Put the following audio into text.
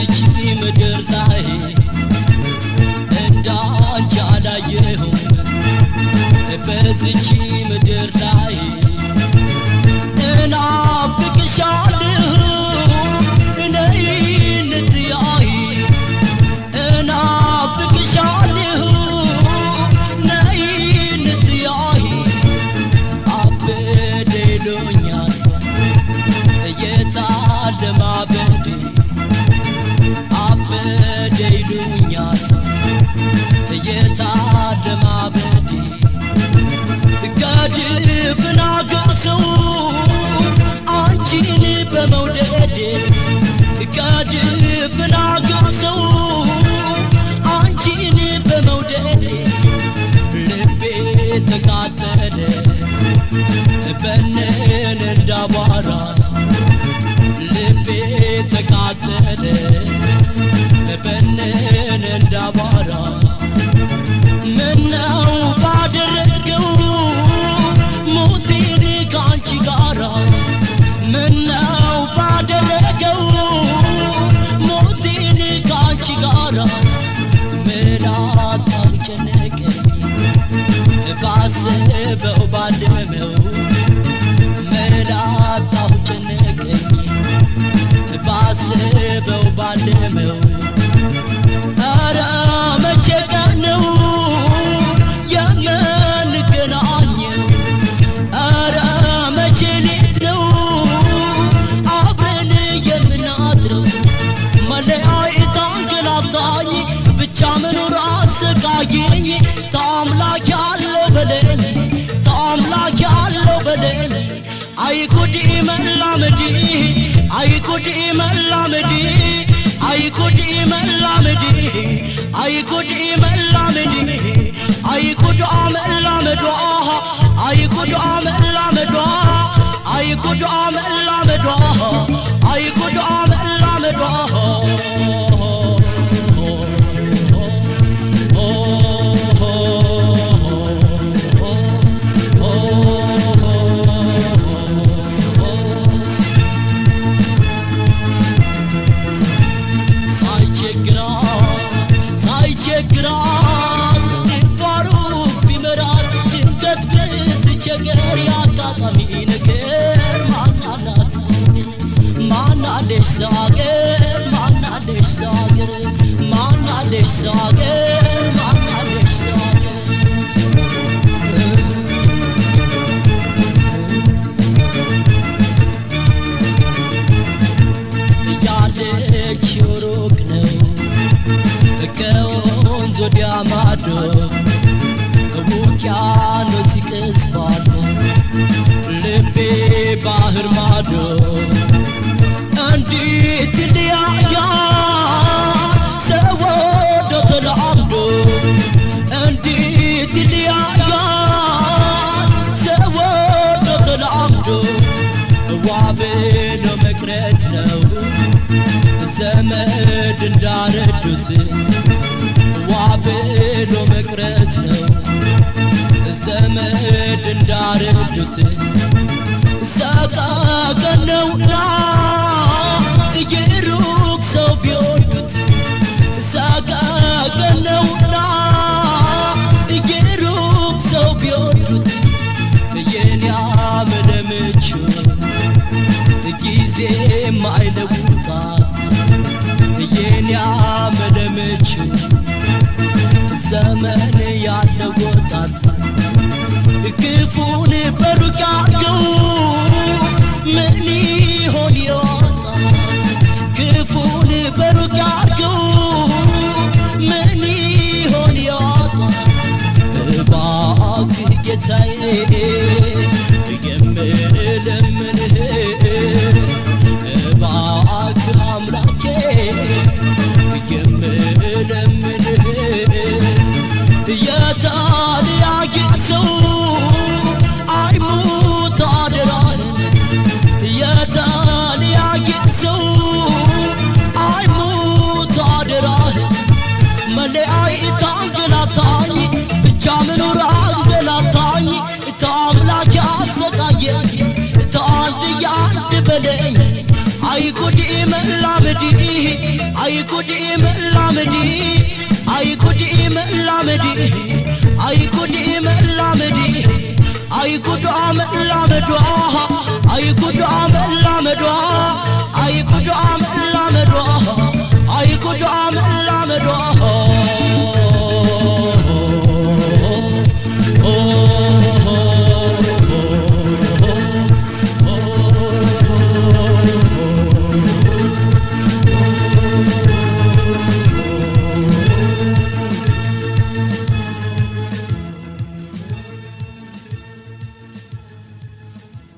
በዚች ምድር ላይ እንዳንቺ አላየሁም በዚች ምድር ላይ እናፍቅሻለሁ ነይ እንትያይ እናፍቅሻለሁ ነይ እንትያይ አበደሎኛል የታለ ማበዴ አበደሉኛል የታለ ማበዴ ከድፍን አገር ሰው አንቺን በመውደዴ ከድፍን አገር ሰው አንቺን በመውደዴ ልቤ ተቃጠለ በነን እንዳቧራ ልቤ ተቃጠለ በነን እንዳቧራ ምነው ባደረገው ሞቴን ካንቺ ጋራ ምነው ባደረገው ሞቴን ካንቺ ጋራ ምናጣው ጨነቀኝ ባሰበው ባለመው ምናጣው ጨነቀኝ ባሰበው ባለመው ኧረ መቼ ቀን ነው የምንገናኘው ኧረ መቼ ሌት ነው አብረን የምናድረው መለያየት አንገላታኝ ብቻ መኖር አሰቃየኝ ታምላክ ያለው በለኝ ታምላክ ያለው በለኝ አይ ጉድ መላመዴ አይ ጉድ መላመዴ አይ ጉድ መላመዴ አይ ጉድ መላመዴ አይ ጉድ መላመዷ አይ ጉድ መላመዷ አይ ጉድ መላመዷ አይ ጉድ መላመዷ ሳይቸግራት ድንባሩ ቢመራት ድንገት ብትቸገር ያጋጣሚ ነገር ማናላት ሳገር ማናለሽ ሳገር ማናለሽ ሳገር ማናለሽ ሳገር ማናለሽ ሳገር ያለችው ሩቅ ነው ከወንዝ ወዲያ ማዶ ውቅያኖስ ይቀዝፋል ልቤ ባህር ማዶ እንዴት ይለያያል ሰው ወዶ ተላምዶ እንዴት ይለያያል ሰው ወዶ ተላምዶ ዋብሎ መቅረት ነው ዘመድ እንዳረዱት ዋብሎ መቅረት ነው ዘመድ እንዳረዱት ሰቃቀን ነውና የሩቅ ሰው ቢወዱት ሰቃቀን ነውና የሩቅ ሰው ቢወዱት የኔ አመለምቹ ጊዜ ማይለውጣት የኔ አመለምቹ ዘመን ያለው ወጣት ክፉን በሩቅ አድርገው ምን ይሆን ይወጣል ክፉን በሩቅ አድርገው ምን ይሆን ይወጣል እባክህ ጌታዬ የምለምንህ እባክህ አምላኬ የምለምንህ የታለያየ ሰው አይሙት አደራህን የታለያየ ሰው አይሙት አደራህን መለያየት አንገላታኝ ብቻ መኖር አንገላታኝ ታምላክ ያሰቃየኝ ታንድ ያንድ በለኝ አይ ጉድ መላመዲ አይ ጉድ መላመዲ አይ ጉድ መላመዲ አይ ጉድ መላመዲ አይ ጉድ መላመዷ አይ ጉድ መላመዷ አይ ጉድ መላመዷ